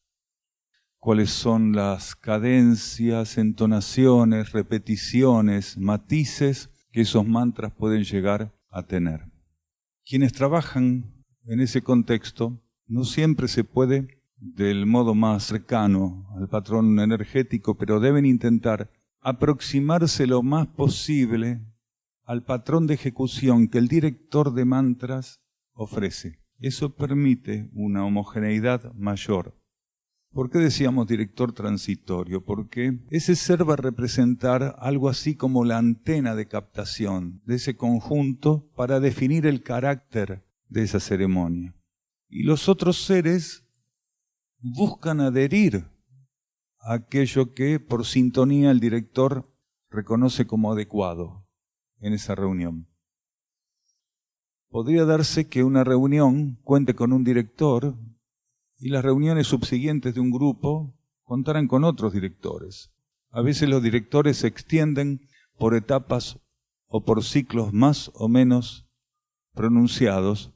cuáles son las cadencias, entonaciones, repeticiones, matices que esos mantras pueden llegar a tener. Quienes trabajan en ese contexto no siempre se puede del modo más cercano al patrón energético, pero deben intentar aproximarse lo más posible al patrón de ejecución que el director de mantras ofrece. Eso permite una homogeneidad mayor. ¿Por qué decíamos director transitorio? Porque ese ser va a representar algo así como la antena de captación de ese conjunto para definir el carácter de esa ceremonia. Y los otros seres buscan adherir a aquello que por sintonía el director reconoce como adecuado en esa reunión. Podría darse que una reunión cuente con un director y las reuniones subsiguientes de un grupo contarán con otros directores. A veces los directores se extienden por etapas o por ciclos más o menos pronunciados,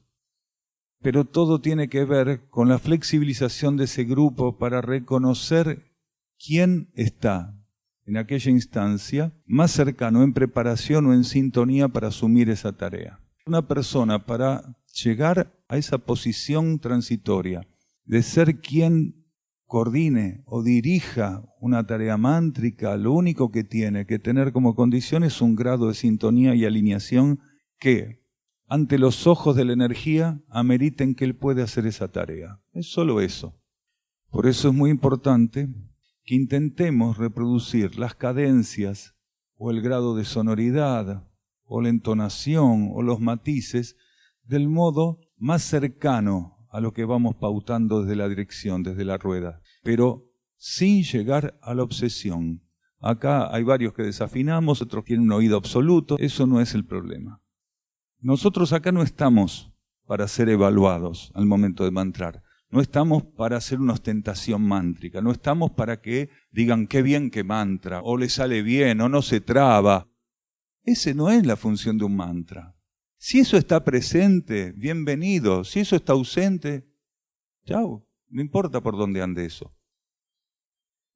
pero todo tiene que ver con la flexibilización de ese grupo para reconocer quién está en aquella instancia más cercano, en preparación o en sintonía para asumir esa tarea. Una persona para llegar a esa posición transitoria de ser quien coordine o dirija una tarea mántrica, lo único que tiene que tener como condición es un grado de sintonía y alineación que, ante los ojos de la energía, ameriten que él puede hacer esa tarea. Es solo eso. Por eso es muy importante que intentemos reproducir las cadencias o el grado de sonoridad o la entonación o los matices del modo más cercano a lo que vamos pautando desde la dirección, desde la rueda, pero sin llegar a la obsesión, Acá hay varios que desafinamos, otros tienen un oído absoluto. Eso no es el problema. Nosotros acá no estamos para ser evaluados al momento de mantrar. No estamos para hacer una ostentación mántrica. No estamos para que digan qué bien que mantra, o le sale bien, o no se traba. Esa no es la función de un mantra. Si eso está presente, bienvenido. Si eso está ausente, chau, no importa por dónde ande eso.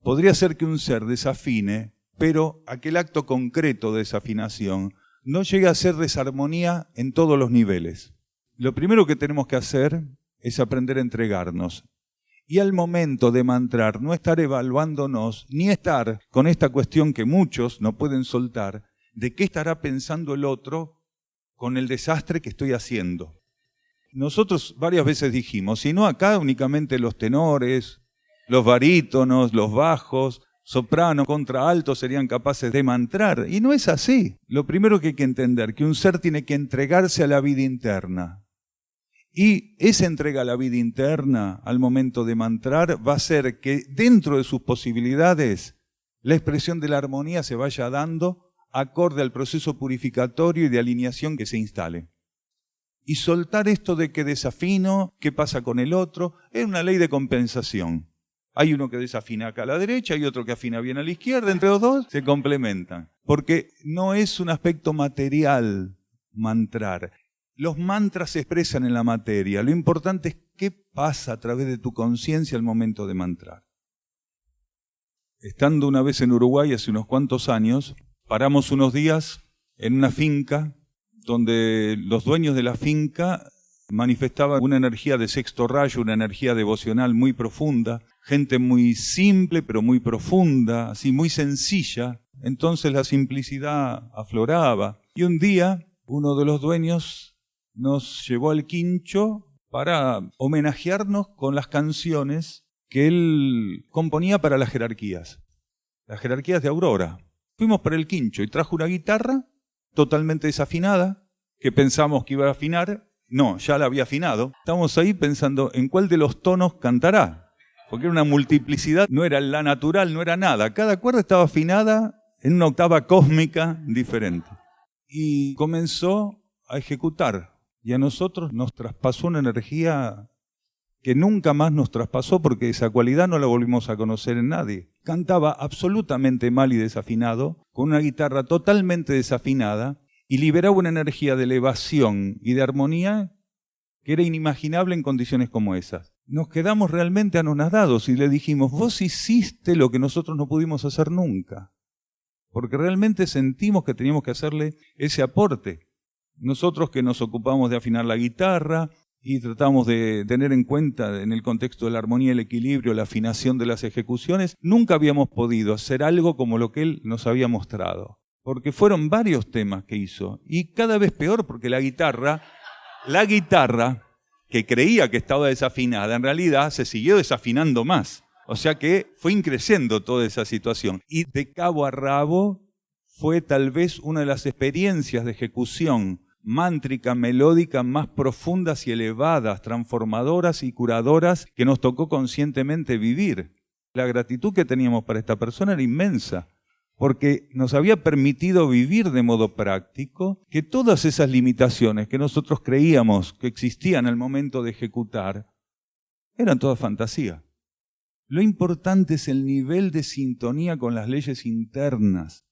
Podría ser que un ser desafine, pero aquel acto concreto de desafinación no llega a ser desarmonía en todos los niveles. Lo primero que tenemos que hacer es aprender a entregarnos. Y al momento de mantrar, no estar evaluándonos, ni estar con esta cuestión que muchos no pueden soltar, de qué estará pensando el otro con el desastre que estoy haciendo. Nosotros varias veces dijimos, si no acá únicamente los tenores, los barítonos, los bajos, soprano contra alto serían capaces de mantrar. Y no es así. Lo primero que hay que entender, que un ser tiene que entregarse a la vida interna. Y esa entrega a la vida interna al momento de mantrar va a hacer que dentro de sus posibilidades la expresión de la armonía se vaya dando acorde al proceso purificatorio y de alineación que se instale. Y soltar esto de que desafino, qué pasa con el otro, es una ley de compensación. Hay uno que desafina acá a la derecha y otro que afina bien a la izquierda, entre los dos se complementan. Porque no es un aspecto material mantrar. Los mantras se expresan en la materia. Lo importante es qué pasa a través de tu conciencia al momento de mantrar. Estando una vez en Uruguay hace unos cuantos años, paramos unos días en una finca donde los dueños de la finca manifestaban una energía de sexto rayo, una energía devocional muy profunda, gente muy simple pero muy profunda, así muy sencilla. Entonces la simplicidad afloraba. Y un día uno de los dueños nos llevó al quincho para homenajearnos con las canciones que él componía para las jerarquías de Aurora. Fuimos para el quincho y trajo una guitarra totalmente desafinada, que pensamos que iba a afinar. No, ya la había afinado. Estábamos ahí pensando en cuál de los tonos cantará, porque era una multiplicidad, no era la natural, no era nada. Cada cuerda estaba afinada en una octava cósmica diferente. Y comenzó a ejecutar. Y a nosotros nos traspasó una energía que nunca más nos traspasó, porque esa cualidad no la volvimos a conocer en nadie. Cantaba absolutamente mal y desafinado, con una guitarra totalmente desafinada, y liberaba una energía de elevación y de armonía que era inimaginable en condiciones como esas. Nos quedamos realmente anonadados y le dijimos, vos hiciste lo que nosotros no pudimos hacer nunca, porque realmente sentimos que teníamos que hacerle ese aporte. Nosotros que nos ocupamos de afinar la guitarra y tratamos de tener en cuenta en el contexto de la armonía, el equilibrio, la afinación de las ejecuciones, nunca habíamos podido hacer algo como lo que él nos había mostrado. Porque fueron varios temas que hizo, y cada vez peor, porque la guitarra, que creía que estaba desafinada, en realidad se siguió desafinando más. O sea que fue increciendo toda esa situación. Y de cabo a rabo fue tal vez una de las experiencias de ejecución mántrica, melódica, más profundas y elevadas, transformadoras y curadoras que nos tocó conscientemente vivir. La gratitud que teníamos para esta persona era inmensa, porque nos había permitido vivir de modo práctico que todas esas limitaciones que nosotros creíamos que existían al momento de ejecutar, eran toda fantasía. Lo importante es el nivel de sintonía con las leyes internas.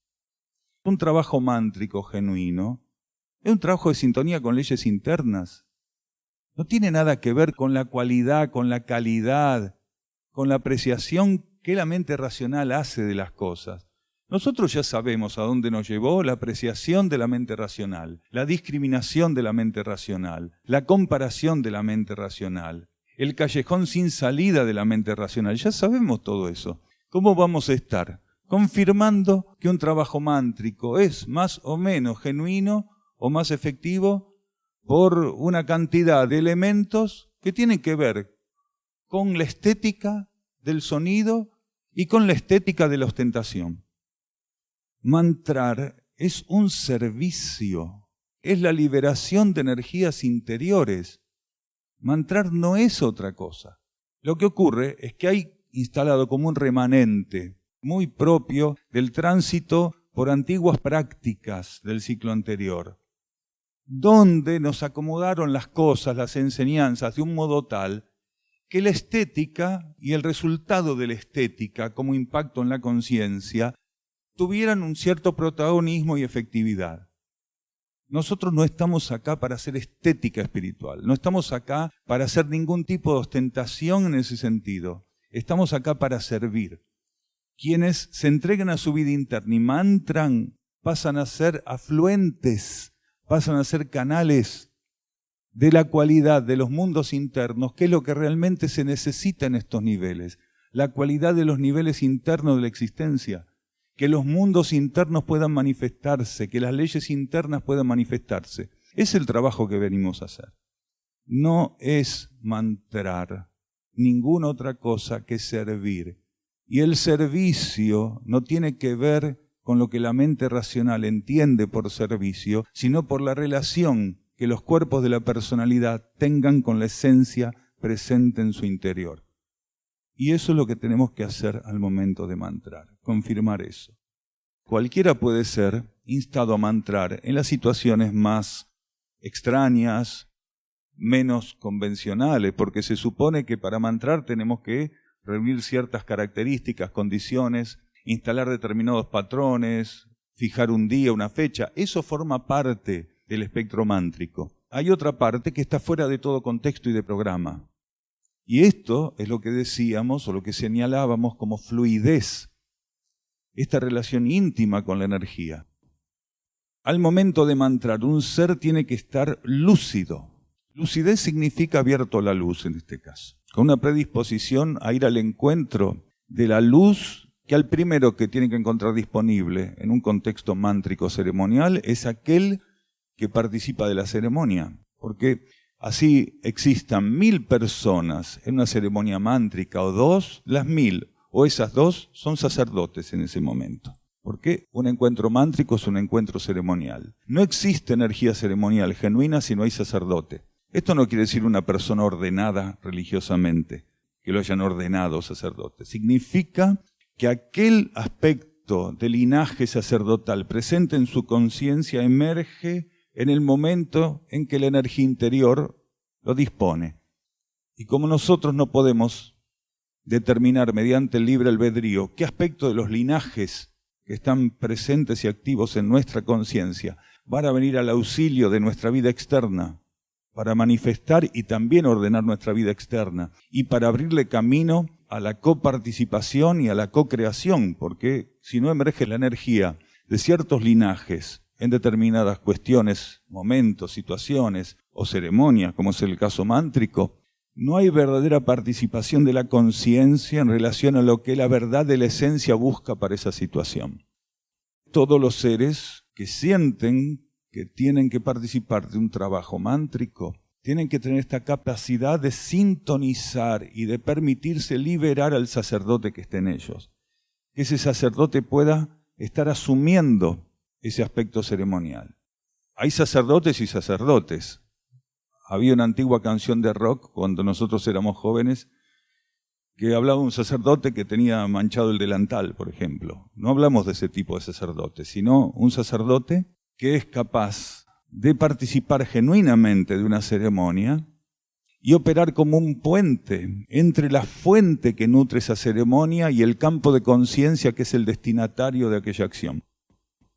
Un trabajo mántrico genuino es un trabajo de sintonía con leyes internas. No tiene nada que ver con la cualidad, con la calidad, con la apreciación que la mente racional hace de las cosas. Nosotros ya sabemos a dónde nos llevó la apreciación de la mente racional, la discriminación de la mente racional, la comparación de la mente racional, el callejón sin salida de la mente racional. Ya sabemos todo eso. ¿Cómo vamos a estar confirmando que un trabajo mántrico es más o menos genuino o más efectivo por una cantidad de elementos que tienen que ver con la estética del sonido y con la estética de la ostentación? Mantrar es un servicio, es la liberación de energías interiores. Mantrar no es otra cosa. Lo que ocurre es que hay instalado como un remanente muy propio del tránsito por antiguas prácticas del ciclo anterior, donde nos acomodaron las cosas, las enseñanzas, de un modo tal que la estética y el resultado de la estética como impacto en la conciencia tuvieran un cierto protagonismo y efectividad. Nosotros no estamos acá para hacer estética espiritual, no estamos acá para hacer ningún tipo de ostentación en ese sentido, estamos acá para servir. Quienes se entregan a su vida interna y mantran pasan a ser afluentes, pasan a ser canales de la cualidad de los mundos internos, que es lo que realmente se necesita en estos niveles, la cualidad de los niveles internos de la existencia, que los mundos internos puedan manifestarse, que las leyes internas puedan manifestarse. Es el trabajo que venimos a hacer. No es mantrar ninguna otra cosa que servir. Y el servicio no tiene que ver con lo que la mente racional entiende por servicio, sino por la relación que los cuerpos de la personalidad tengan con la esencia presente en su interior. Y eso es lo que tenemos que hacer al momento de mantrar, confirmar eso. Cualquiera puede ser instado a mantrar en las situaciones más extrañas, menos convencionales, porque se supone que para mantrar tenemos que reunir ciertas características, condiciones, instalar determinados patrones, fijar un día, una fecha. Eso forma parte del espectro mántrico. Hay otra parte que está fuera de todo contexto y de programa. Y esto es lo que decíamos o lo que señalábamos como fluidez, esta relación íntima con la energía. Al momento de mantrar, un ser tiene que estar lúcido. Lucidez significa abierto a la luz en este caso, con una predisposición a ir al encuentro de la luz que al primero que tiene que encontrar disponible en un contexto mántrico ceremonial es aquel que participa de la ceremonia, porque así existan 1000 personas en una ceremonia mántrica o 2, las 1000 o esas 2 son sacerdotes en ese momento. Porque un encuentro mántrico es un encuentro ceremonial. No existe energía ceremonial genuina si no hay sacerdote. Esto no quiere decir una persona ordenada religiosamente, que lo hayan ordenado sacerdote. Significa que aquel aspecto de linaje sacerdotal presente en su conciencia emerge en el momento en que la energía interior lo dispone. Y como nosotros no podemos determinar mediante el libre albedrío qué aspecto de los linajes que están presentes y activos en nuestra conciencia van a venir al auxilio de nuestra vida externa para manifestar y también ordenar nuestra vida externa y para abrirle camino a la coparticipación y a la co-creación, porque si no emerge la energía de ciertos linajes en determinadas cuestiones, momentos, situaciones o ceremonias, como es el caso mántrico, no hay verdadera participación de la conciencia en relación a lo que la verdad de la esencia busca para esa situación. Todos los seres que sienten que tienen que participar de un trabajo mántrico tienen que tener esta capacidad de sintonizar y de permitirse liberar al sacerdote que esté en ellos. Que ese sacerdote pueda estar asumiendo ese aspecto ceremonial. Hay sacerdotes y sacerdotes. Había una antigua canción de rock, cuando nosotros éramos jóvenes, que hablaba de un sacerdote que tenía manchado el delantal, por ejemplo. No hablamos de ese tipo de sacerdote, sino un sacerdote que es capaz de participar genuinamente de una ceremonia y operar como un puente entre la fuente que nutre esa ceremonia y el campo de conciencia que es el destinatario de aquella acción.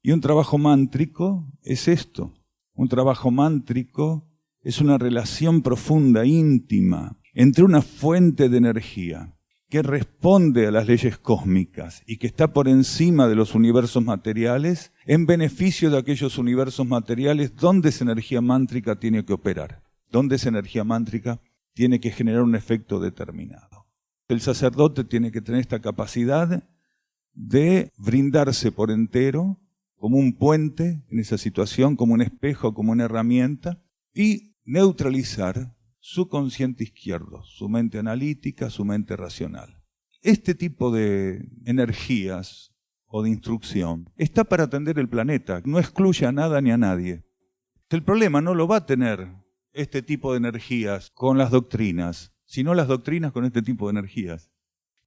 Y un trabajo mántrico es esto. Un trabajo mántrico es una relación profunda, íntima, entre una fuente de energía que responde a las leyes cósmicas y que está por encima de los universos materiales en beneficio de aquellos universos materiales donde esa energía mántrica tiene que operar, donde esa energía mántrica tiene que generar un efecto determinado. El sacerdote tiene que tener esta capacidad de brindarse por entero como un puente en esa situación, como un espejo, como una herramienta, y neutralizar su consciente izquierdo, su mente analítica, su mente racional. Este tipo de energías o de instrucción está para atender el planeta, no excluye a nada ni a nadie. El problema no lo va a tener este tipo de energías con las doctrinas, sino las doctrinas con este tipo de energías.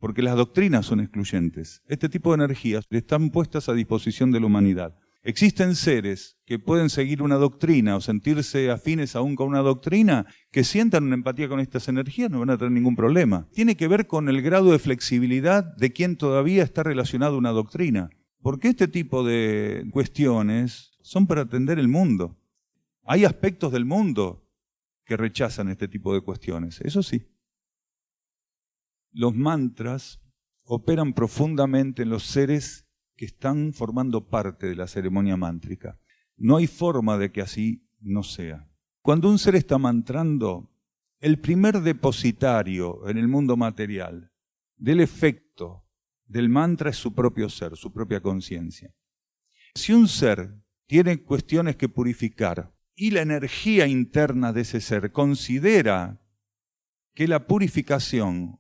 porque las doctrinas son excluyentes. Este tipo de energías están puestas a disposición de la humanidad. Existen seres que pueden seguir una doctrina o sentirse afines aún con una doctrina, que sientan una empatía con estas energías, no van a tener ningún problema. Tiene que ver con el grado de flexibilidad de quien todavía está relacionado a una doctrina. Porque este tipo de cuestiones son para atender el mundo. Hay aspectos del mundo que rechazan este tipo de cuestiones, eso sí. Los mantras operan profundamente en los seres que están formando parte de la ceremonia mántrica. No hay forma de que así no sea. Cuando un ser está mantrando, el primer depositario en el mundo material del efecto del mantra es su propio ser, su propia conciencia. Si un ser tiene cuestiones que purificar y la energía interna de ese ser considera que la purificación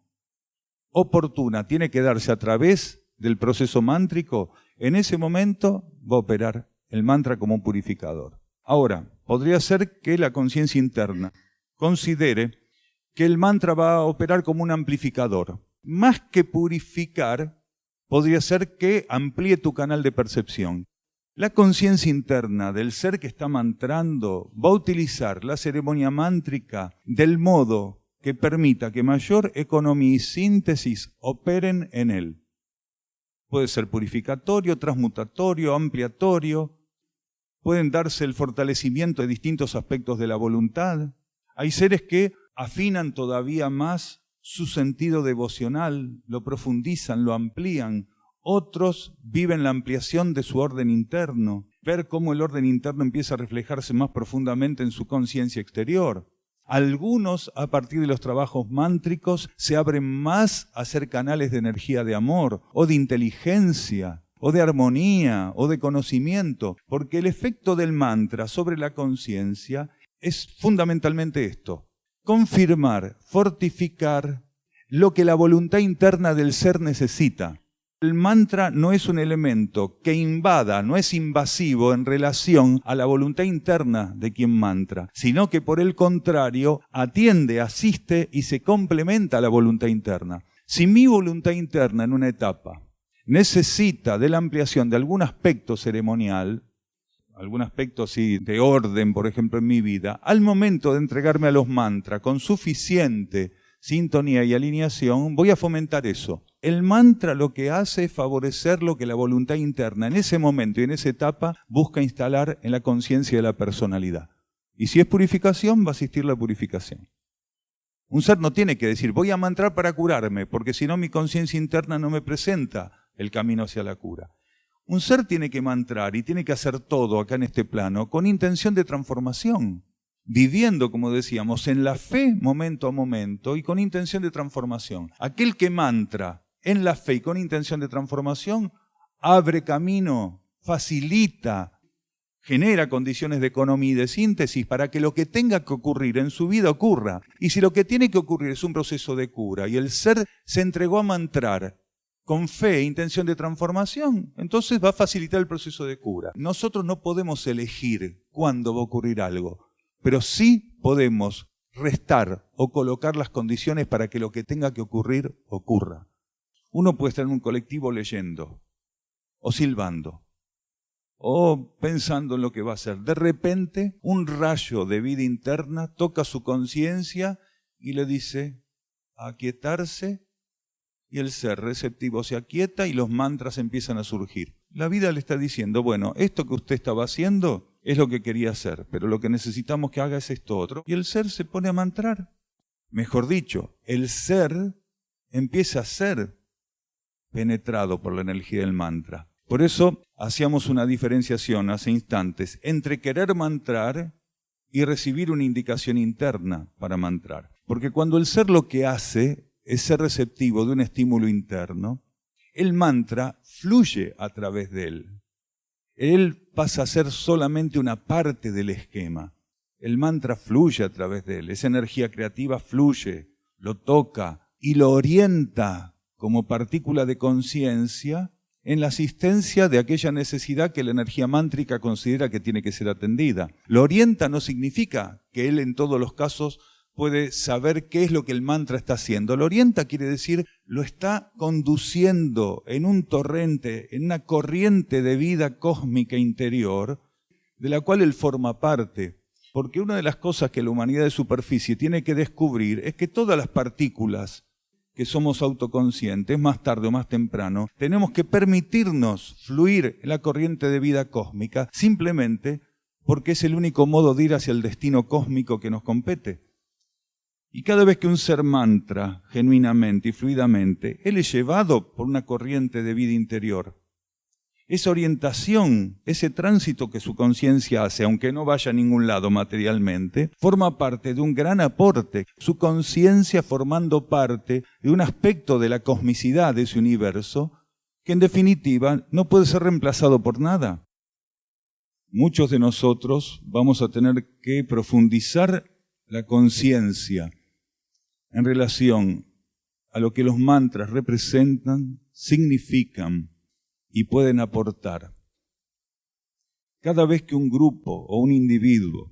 oportuna tiene que darse a través del proceso mántrico, en ese momento va a operar el mantra como un purificador. Ahora, podría ser que la conciencia interna considere que el mantra va a operar como un amplificador. Más que purificar, podría ser que amplíe tu canal de percepción. La conciencia interna del ser que está mantrando va a utilizar la ceremonia mántrica del modo que permita que mayor economía y síntesis operen en él. Puede ser purificatorio, transmutatorio, ampliatorio. Pueden darse el fortalecimiento de distintos aspectos de la voluntad. Hay seres que afinan todavía más su sentido devocional, lo profundizan, lo amplían. Otros viven la ampliación de su orden interno, ver cómo el orden interno empieza a reflejarse más profundamente en su conciencia exterior. Algunos, a partir de los trabajos mántricos, se abren más a ser canales de energía de amor, o de inteligencia, o de armonía, o de conocimiento, porque el efecto del mantra sobre la conciencia es fundamentalmente esto: confirmar, fortificar lo que la voluntad interna del ser necesita. El mantra no es un elemento que invada, no es invasivo en relación a la voluntad interna de quien mantra, sino que por el contrario atiende, asiste y se complementa a la voluntad interna. Si mi voluntad interna en una etapa necesita de la ampliación de algún aspecto ceremonial, algún aspecto así de orden, por ejemplo, en mi vida, al momento de entregarme a los mantras con suficiente sintonía y alineación, voy a fomentar eso. El mantra lo que hace es favorecer lo que la voluntad interna en ese momento y en esa etapa busca instalar en la conciencia de la personalidad. Y si es purificación, va a asistir la purificación. Un ser no tiene que decir, voy a mantrar para curarme, porque si no mi conciencia interna no me presenta el camino hacia la cura. Un ser tiene que mantrar y tiene que hacer todo acá en este plano con intención de transformación, viviendo, como decíamos, en la fe momento a momento y con intención de transformación. Aquel que mantra en la fe y con intención de transformación abre camino, facilita, genera condiciones de economía y de síntesis para que lo que tenga que ocurrir en su vida ocurra. Y si lo que tiene que ocurrir es un proceso de cura y el ser se entregó a mantrar con fe e intención de transformación, entonces va a facilitar el proceso de cura. Nosotros no podemos elegir cuándo va a ocurrir algo, pero sí podemos restar o colocar las condiciones para que lo que tenga que ocurrir, ocurra. Uno puede estar en un colectivo leyendo, o silbando, o pensando en lo que va a hacer. De repente, un rayo de vida interna toca su conciencia y le dice aquietarse, y el ser receptivo se aquieta y los mantras empiezan a surgir. La vida le está diciendo, bueno, esto que usted estaba haciendo es lo que quería hacer, pero lo que necesitamos que haga es esto otro. Y el ser se pone a mantrar. Mejor dicho, el ser empieza a ser penetrado por la energía del mantra. Por eso hacíamos una diferenciación hace instantes entre querer mantrar y recibir una indicación interna para mantrar. Porque cuando el ser lo que hace es ser receptivo de un estímulo interno, el mantra fluye a través de él. Él pasa a ser solamente una parte del esquema. El mantra fluye a través de él. Esa energía creativa fluye, lo toca y lo orienta como partícula de conciencia en la asistencia de aquella necesidad que la energía mántrica considera que tiene que ser atendida. Lo orienta no significa que él en todos los casos puede saber qué es lo que el mantra está haciendo. Lo orienta quiere decir, lo está conduciendo en un torrente, en una corriente de vida cósmica interior, de la cual él forma parte. Porque una de las cosas que la humanidad de superficie tiene que descubrir es que todas las partículas que somos autoconscientes, más tarde o más temprano, tenemos que permitirnos fluir en la corriente de vida cósmica simplemente porque es el único modo de ir hacia el destino cósmico que nos compete. Y cada vez que un ser mantra genuinamente y fluidamente, él es llevado por una corriente de vida interior. Esa orientación, ese tránsito que su conciencia hace, aunque no vaya a ningún lado materialmente, forma parte de un gran aporte. Su conciencia formando parte de un aspecto de la cosmicidad de ese universo que en definitiva no puede ser reemplazado por nada. Muchos de nosotros vamos a tener que profundizar la conciencia en relación a lo que los mantras representan, significan y pueden aportar. Cada vez que un grupo o un individuo,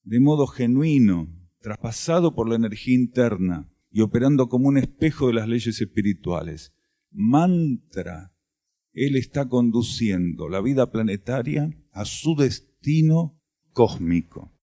de modo genuino, traspasado por la energía interna y operando como un espejo de las leyes espirituales, mantra, él está conduciendo la vida planetaria a su destino cósmico.